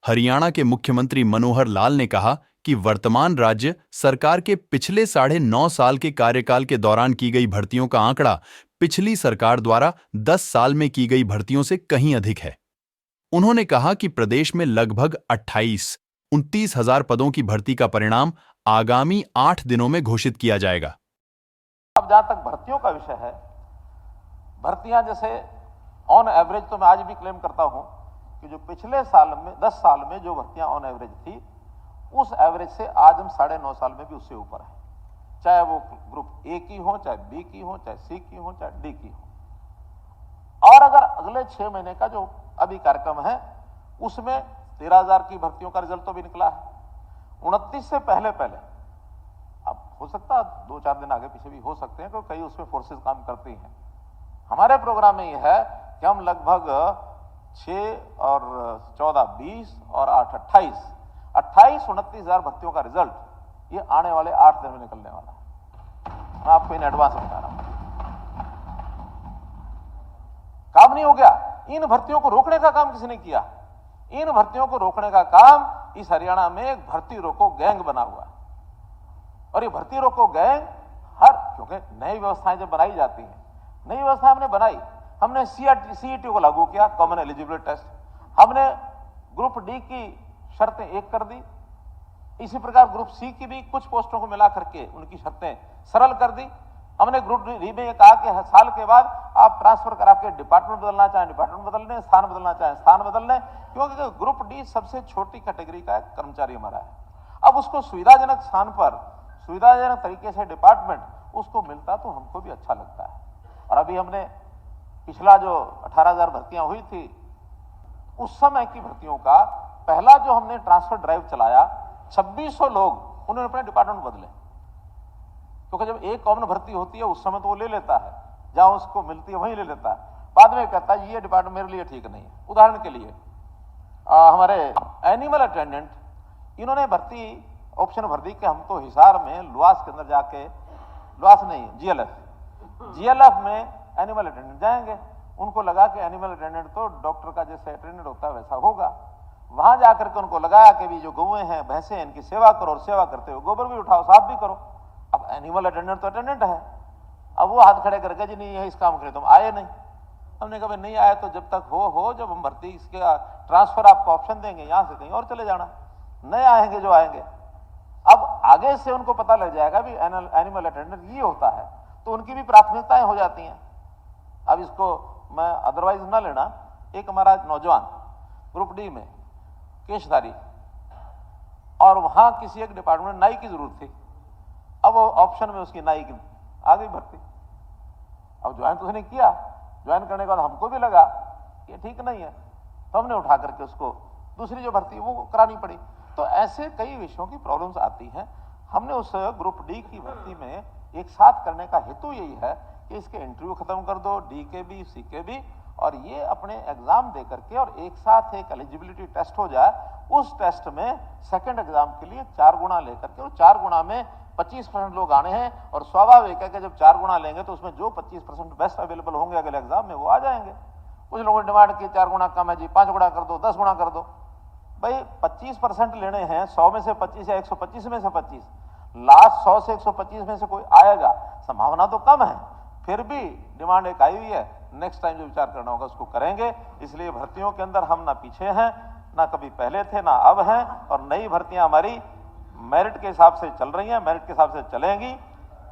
हरियाणा के मुख्यमंत्री मनोहर लाल ने कहा कि वर्तमान राज्य सरकार के पिछले 9.5 साल के कार्यकाल के दौरान की गई भर्तियों का आंकड़ा पिछली सरकार द्वारा 10 साल में की गई भर्तियों से कहीं अधिक है। उन्होंने कहा कि प्रदेश में लगभग 28-29 हजार पदों की भर्ती का परिणाम आगामी 8 दिनों में घोषित किया जाएगा। अब जहां तक भर्तियों का विषय है, भर्तियां जैसे ऑन एवरेज तो मैं आज भी क्लेम करता हूं कि जो पिछले साल में 10 साल में जो भर्तियां ऑन एवरेज थी, उस एवरेज से आज हम 9.5 साल में भी उससे ऊपर है। चाहे वो ग्रुप ए की हो, चाहे बी की हो, चाहे सी की हो, चाहे डी की हो। और अगर अगले 6 महीने का जो अभी कार्यक्रम है उसमें 13,000 की भर्तियों का रिजल्ट तो भी निकला है। 29 से पहले अब हो सकता है 2-4 दिन आगे पीछे भी हो सकते हैं, क्योंकि कई उसमें फोर्सेस काम करती हैं। हमारे प्रोग्राम में यह है कि हम लगभग 6 और 14 20 और 8 28 29 हजार भर्तियों का रिजल्ट ये आने वाले 8 दिन में निकलने वाला है। मैं आपको इन एडवांस बता रहा हूं। काम नहीं हो गया। इन भर्तियों को रोकने का काम किसने किया? इन भर्तियों को रोकने का काम इस हरियाणा में एक भर्ती रोको गैंग बना हुआ है। और ये भर्ती रोको गैंग क्योंकि नई व्यवस्थाएं जब बनाई जाती हैं, नई व्यवस्था हमने बनाई, हमने सीईटी को लागू किया, कॉमन एलिजिबिलिटी टेस्ट। हमने ग्रुप डी की शर्तें 1 कर दी। इसी प्रकार ग्रुप सी की भी कुछ पोस्टों को मिला करके उनकी शर्तें सरल कर दी। हमने ग्रुप डी में कहा कि साल के बाद आप ट्रांसफर करा के डिपार्टमेंट बदलना चाहें डिपार्टमेंट बदल लें, स्थान बदलना चाहें स्थान बदल लें, क्योंकि ग्रुप डी सबसे छोटी कैटेगरी का कर्मचारी हमारा है। अब उसको सुविधाजनक स्थान पर सुविधाजनक तरीके से डिपार्टमेंट उसको मिलता तो हमको भी अच्छा लगता है। और अभी हमने पिछला जो 18,000 भर्तियां हुई थी, उस समय की भर्तियों का पहला जो हमने ट्रांसफर ड्राइव चलाया, 2600 लोग उन्होंने अपने डिपार्टमेंट बदले। क्योंकि जब एक कॉमन भर्ती होती है उस समय तो वो ले लेता है, जहां उसको मिलती है वहीं ले लेता है। बाद में कहता है ये डिपार्टमेंट मेरे लिए ठीक नहीं है। उदाहरण के लिए हमारे एनिमल अटेंडेंट, इन्होंने भर्ती ऑप्शन भर दी कि हम तो हिसार में लुआस के अंदर जाके, लुआस नहीं जीएलएफ में एनिमल अटेंडेंट जाएंगे। उनको लगा कि एनिमल अटेंडेंट तो डॉक्टर का जैसे अटेंडेंट होता है वैसा होगा। वहां जाकर के उनको लगाया कि भी जो गौएं हैं भैंसे हैं इनकी सेवा करो, और सेवा करते हुए गोबर भी उठाओ, साफ भी करो। अब एनिमल अटेंडेंट तो अटेंडेंट है। अब वो हाथ खड़े करके जी नहीं है इस काम के लिए तुम आए नहीं। हमने कहा नहीं आए तो जब तक हो जब हम भर्ती इसके ट्रांसफर आपको ऑप्शन देंगे, यहां से कहीं और चले जाना, नए आएंगे जो आएंगे। अब आगे से उनको पता लग जाएगा भी एनिमल अटेंडेंट ये होता है, तो उनकी भी प्राथमिकताएं हो जाती हैं। अब इसको मैं अदरवाइज ना लेना। एक हमारा नौजवान ग्रुप डी में केशधारी, और वहां किसी एक डिपार्टमेंट में नाई की जरूरत थी। अब वो ऑप्शन में उसकी नाई की आ गई भर्ती। अब ज्वाइन तो उसने किया, ज्वाइन करने के बाद हमको भी लगा कि ठीक नहीं है, तो हमने उठा करके उसको दूसरी जो भर्ती वो करानी पड़ी। तो ऐसे कई विषयों की प्रॉब्लम्स आती हैं। हमने उस ग्रुप डी की भर्ती में एक साथ करने का हेतु यही है कि इसके इंटरव्यू खत्म कर दो, डी के भी सी के भी, और ये अपने एग्जाम दे करके और एक साथ एक एलिजिबिलिटी टेस्ट हो जाए। उस टेस्ट में सेकंड एग्जाम के लिए 4 गुना लेकर के, और 4 गुना में 25% लोग आने हैं, और स्वाभाविक है कि जब 4 गुना लेंगे तो उसमें जो 25% बेस्ट अवेलेबल होंगे अगले एग्जाम में वो आ जाएंगे। कुछ लोगों ने डिमांड की 4 गुना कम है जी, 5 गुना कर दो, 10 गुना कर दो। भाई 25% लेने हैं, 100 में से 25 या 125 में से 25, लास्ट 100 से 125 में से कोई आएगा, संभावना तो कम है, फिर भी डिमांड एक आई हुई है। नेक्स्ट टाइम जो विचार करना होगा उसको करेंगे। इसलिए भर्तियों के अंदर हम ना पीछे हैं, ना कभी पहले थे, ना अब हैं, और नई भर्तियां हमारी मेरिट के हिसाब से चल रही हैं, मेरिट के हिसाब से चलेंगी।